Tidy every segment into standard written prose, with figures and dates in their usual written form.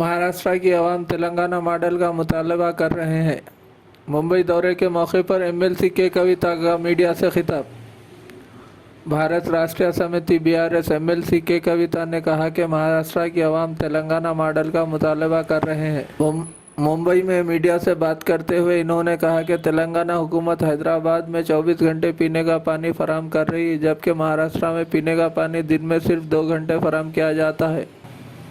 महाराष्ट्र की आवाम तेलंगाना मॉडल का मुतालबा कर रहे हैं। मुंबई दौरे के मौके पर एमएलसी के कविता का मीडिया से खिताब। भारत राष्ट्रीय समिति बीआरएस एमएलसी के कविता ने कहा कि महाराष्ट्र की आवाम तेलंगाना मॉडल का मुतालबा कर रहे हैं। मुंबई में मीडिया से बात करते हुए इन्होंने कहा कि तेलंगाना हुकूमत हैदराबाद में 24 घंटे पीने का पानी फराहम कर रही है, जबकि महाराष्ट्र में पीने का पानी दिन में सिर्फ 2 घंटे फराहम किया जाता है।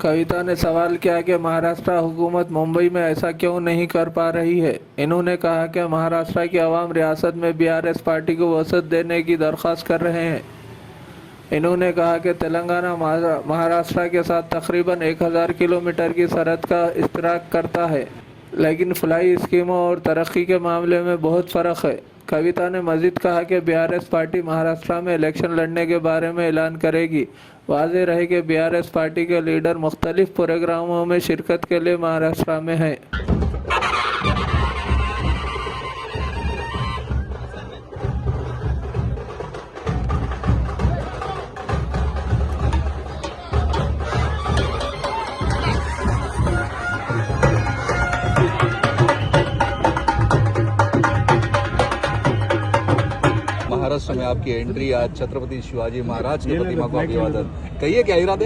कविता ने सवाल किया कि महाराष्ट्र हुकूमत मुंबई में ऐसा क्यों नहीं कर पा रही है। इन्होंने कहा कि महाराष्ट्र की आवाम रियासत में बीआरएस पार्टी को वसत देने की दरख्वास्त कर रहे हैं। इन्होंने कहा कि तेलंगाना महाराष्ट्र के साथ तकरीबन 1000 किलोमीटर की सरहद का इश्तराक करता है, लेकिन फलाई स्कीमों और तरक्की के मामले में बहुत फ़र्क है। कविता ने मज़ीद कहा कि बीआरएस पार्टी महाराष्ट्र में इलेक्शन लड़ने के बारे में ऐलान करेगी। वाज़ेह रहे कि बीआरएस पार्टी के लीडर मुख्तलिफ प्रोग्रामों में शिरकत के लिए महाराष्ट्र में हैं। महाराष्ट्र में आपकी एंट्री, आज छत्रपति शिवाजी महाराज की प्रतिमा को अभिवादन, कहिए क्या इरादे?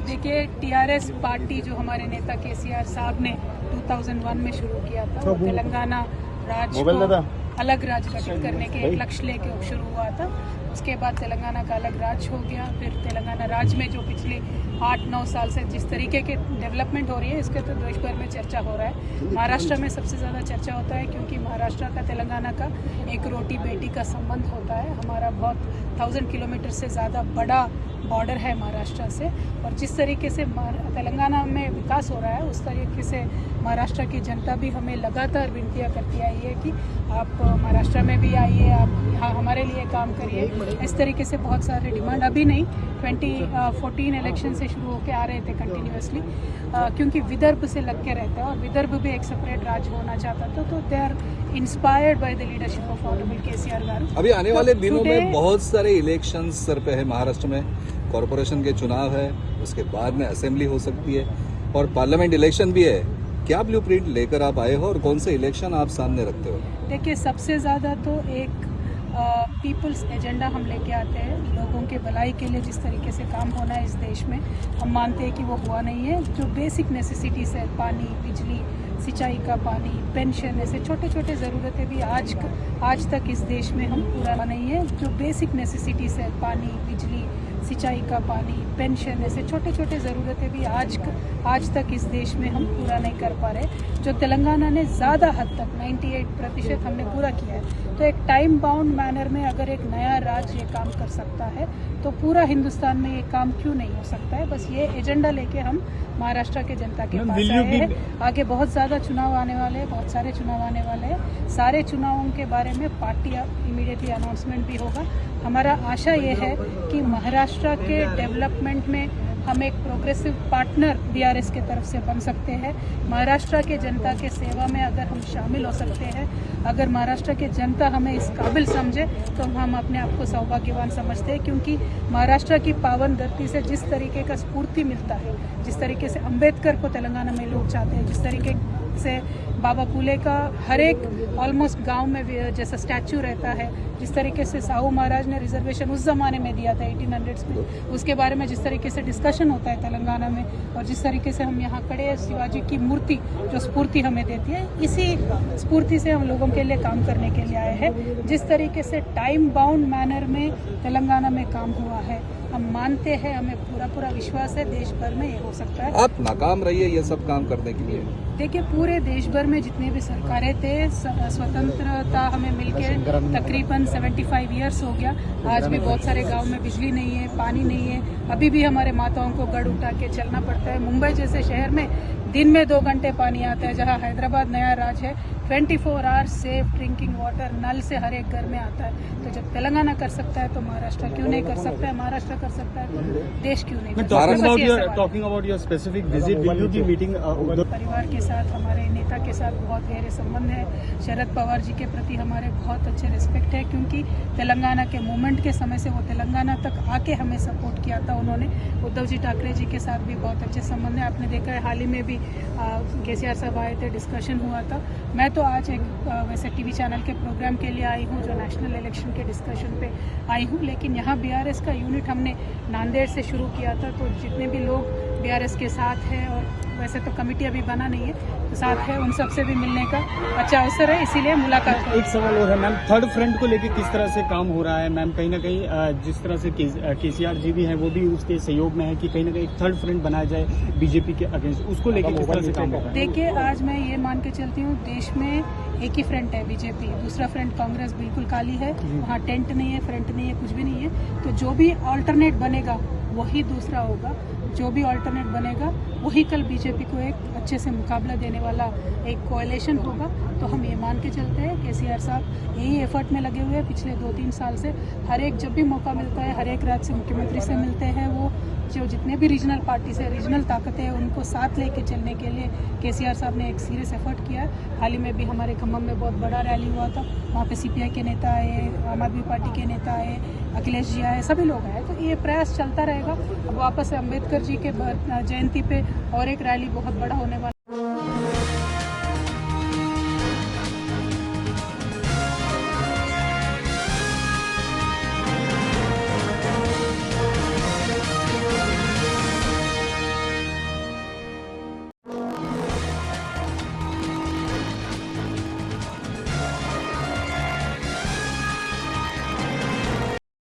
देखिए, टीआरएस पार्टी जो हमारे नेता केसीआर साहब ने 2001 में शुरू किया था, वो तेलंगाना राज्य को अलग राज्य गठित करने के एक लक्ष्य लेके शुरू हुआ था। उसके बाद तेलंगाना का अलग राज्य हो गया। फिर तेलंगाना राज्य में जो पिछले 8-9 साल से जिस तरीके के डेवलपमेंट हो रही है, इसके तो देश भर में चर्चा हो रहा है। महाराष्ट्र में सबसे ज़्यादा चर्चा होता है क्योंकि महाराष्ट्र का तेलंगाना का एक रोटी बेटी का संबंध होता है। हमारा बहुत 1000 किलोमीटर से ज़्यादा बड़ा बॉर्डर है महाराष्ट्र से, और जिस तरीके से तेलंगाना में विकास हो रहा है, उस तरीके से महाराष्ट्र की जनता भी हमें लगातार विनतियाँ करती आई है कि आप महाराष्ट्र में भी आइए, आप यहाँ हमारे लिए काम करिए। इस तरीके से बहुत सारे डिमांड अभी नहीं, 2014 इलेक्शन से शुरू होकर आ रहे थे कंटिन्यूसली, क्योंकि विदर्भ से लग के रहते हैं और विदर्भ भी एक सेपरेट राज्य होना चाहता था। तो they are inspired by the leadership of honourable KCR garu. अभी आने वाले दिनों में बहुत सारे इलेक्शन सर पे है। महाराष्ट्र में कॉरपोरेशन के चुनाव है, उसके बाद में असेंबली हो सकती है और पार्लियामेंट इलेक्शन भी है। क्या ब्लूप्रिंट लेकर आप आए हो और कौन से इलेक्शन आप सामने रखते हो? देखिए, सबसे ज़्यादा तो एक पीपल्स एजेंडा हम लेके आते हैं। लोगों के भलाई के लिए जिस तरीके से काम होना है इस देश में, हम मानते हैं कि वो हुआ नहीं है। जो बेसिक नेसेसिटीज़ है, पानी, बिजली, सिंचाई का पानी, पेंशन, ऐसे छोटे छोटे ज़रूरतें भी आज तक इस देश में हम पूरा नहीं है। जो बेसिक नेसेसिटीज़ है, पानी, बिजली, सिंचाई का पानी, पेंशन, ऐसे छोटे छोटे ज़रूरतें भी आज तक इस देश में हम पूरा नहीं कर पा रहे। जो तेलंगाना ने ज़्यादा हद तक 98% हमने पूरा किया है। तो एक टाइम बाउंड मैनर में अगर एक नया राज्य ये काम कर सकता है, तो पूरा हिंदुस्तान में ये काम क्यों नहीं हो सकता है। बस ये एजेंडा लेके हम महाराष्ट्र के जनता के पास आए हैं। आगे बहुत ज़्यादा चुनाव आने वाले हैं, बहुत सारे चुनाव आने वाले हैं। सारे चुनावों के बारे में पार्टी इमीडिएटली अनाउंसमेंट भी होगा। हमारा आशा ये है कि महाराष्ट्र के डेवलपमेंट में हम एक प्रोग्रेसिव पार्टनर बीआरएस के तरफ से बन सकते हैं। महाराष्ट्र के जनता के सेवा में अगर हम शामिल हो सकते हैं, अगर महाराष्ट्र के जनता हमें इस काबिल समझे, तो हम अपने आप को सौभाग्यवान समझते हैं। क्योंकि महाराष्ट्र की पावन धरती से जिस तरीके का स्फूर्ति मिलता है, जिस तरीके से अंबेडकर को तेलंगाना में लोग चाहते हैं, जिस तरीके से बाबा फुले का हर एक ऑलमोस्ट गांव में जैसा स्टैचू रहता है, जिस तरीके से साहू महाराज ने रिजर्वेशन उस ज़माने में दिया था 1800s में, उसके बारे में जिस तरीके से डिस्कशन होता है तेलंगाना में, और जिस तरीके से हम यहाँ खड़े हैं, शिवाजी की मूर्ति जो स्फूर्ति हमें देती है, इसी स्फूर्ति से हम लोगों के लिए काम करने के लिए आए हैं। जिस तरीके से टाइम बाउंड मैनर में तेलंगाना में काम हुआ है, हम मानते हैं, हमें पूरा विश्वास है देश भर में ये हो सकता है। आप नाकाम रहिए ये सब काम करने के लिए? देखिए, पूरे देश भर में जितने भी सरकारें थे, स्वतंत्रता हमें मिलकर तकरीबन 75 ईयर्स हो गया। आज भी बहुत सारे गांव में बिजली नहीं है, पानी नहीं है। अभी भी हमारे माताओं को गढ़ उठा के चलना पड़ता है। मुंबई जैसे शहर में दिन में 2 घंटे पानी आता है, जहां हैदराबाद नया राज्य है 24 आवर्स सेफ ड्रिंकिंग वाटर नल से हर एक घर में आता है। तो जब तेलंगाना कर सकता है तो महाराष्ट्र क्यों नहीं कर सकता है, महाराष्ट्र कर सकता है तो देश क्यों नहीं कर सकता है? बस ये सवाल है। Talking about your specific visit, will you be meeting Uddhav? परिवार के साथ, हमारे नेता के साथ बहुत गहरे संबंध है। शरद पवार जी के प्रति हमारे बहुत अच्छे रिस्पेक्ट है, क्योंकि तेलंगाना के मूवमेंट के समय से वो तेलंगाना तक आके हमें सपोर्ट किया था उन्होंने। उद्धव जी ठाकरे जी के साथ भी बहुत अच्छे संबंध है। आपने देखा है हाल ही में भी केसीआर साहब आए थे, डिस्कशन हुआ था। मैं तो आज एक वैसे टीवी चैनल के प्रोग्राम के लिए आई हूँ जो नेशनल इलेक्शन के डिस्कशन पे आई हूँ, लेकिन यहाँ बीआरएस का यूनिट हमने नांदेड़ से शुरू किया था। तो जितने भी लोग बीआरएस के साथ हैं, और वैसे तो कमेटी अभी बना नहीं है, तो साथ है, उन सबसे भी मिलने का अच्छा अवसर है, इसीलिए मुलाकात हुई। एक सवाल और है मैम, थर्ड फ्रंट को लेकर किस तरह से काम हो रहा है मैम? कहीं ना कहीं जिस तरह से केसीआर जी भी हैं वो भी उसके सहयोग में है कि कहीं ना कहीं एक थर्ड फ्रंट बनाया जाए बीजेपी के अगेंस्ट, उसको लेकर किस तरह से काम हो रहा है? देखिए, आज मैं ये मान के चलती हूँ, देश में एक ही फ्रंट है बीजेपी, दूसरा फ्रंट कांग्रेस बिल्कुल काली है, वहाँ टेंट नहीं है, फ्रंट नहीं है, कुछ भी नहीं है। तो जो भी ऑल्टरनेट बनेगा वही दूसरा होगा, जो भी ऑल्टरनेट बनेगा वही कल बीजेपी को एक अच्छे से मुकाबला देने वाला एक कोएलिशन होगा। तो हम ये मान के चलते हैं केसीआर साहब यही एफर्ट में लगे हुए हैं पिछले 2-3 साल से। हर एक जब भी मौका मिलता है, हर एक राज्य से मुख्यमंत्री से मिलते हैं, वो जो जितने भी रीजनल पार्टी से रीजनल ताकतें हैं उनको साथ लेके चलने के लिए केसीआर साहब ने एक सीरियस एफर्ट किया है। हाल ही में भी हमारे खम्भम में बहुत बड़ा रैली हुआ था, वहाँ पे सीपीआई के नेता आए, आम आदमी पार्टी के नेता आए, अखिलेश जी आए, सभी लोग आए। तो ये प्रयास चलता रहेगा। अब वापस अम्बेडकर जी के जयंती पे और एक रैली बहुत बड़ा होने वाला